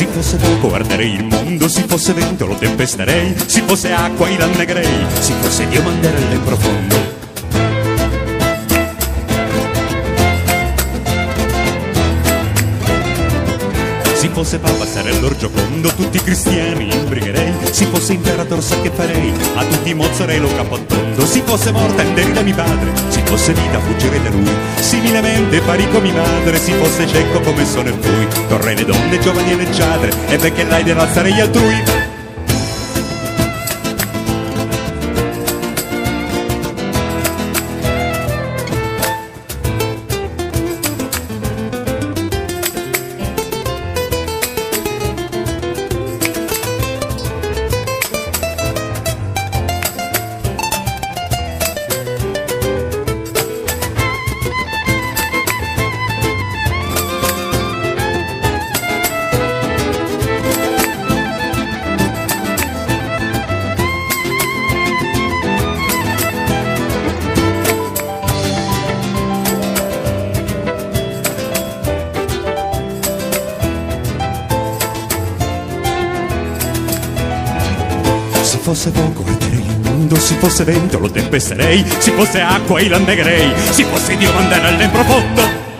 Se fosse fuoco guarderei il mondo, se fosse vento lo tempesterei, se fosse acqua io l'annegherei, se fosse Dio manderei in profondo. Se fosse Papa sarei l'orgiocondo, tutti i cristiani imbrigherei, se fosse imperator sa che farei, a tutti mozzerei lo capo a tondo, se fosse morta inderida mi padre, se fosse vita fuggirei da lui, similemente pari come madre, se fosse cieco come sono e fui, torrei le donne giovani e leggiadre, e perché l'hai dell'alzare gli altrui. Se fosse fuoco guarderei il mondo, se fosse vento lo tempesterei, se fosse acqua io l'annegherei, se fosse Dio manderei in profondo.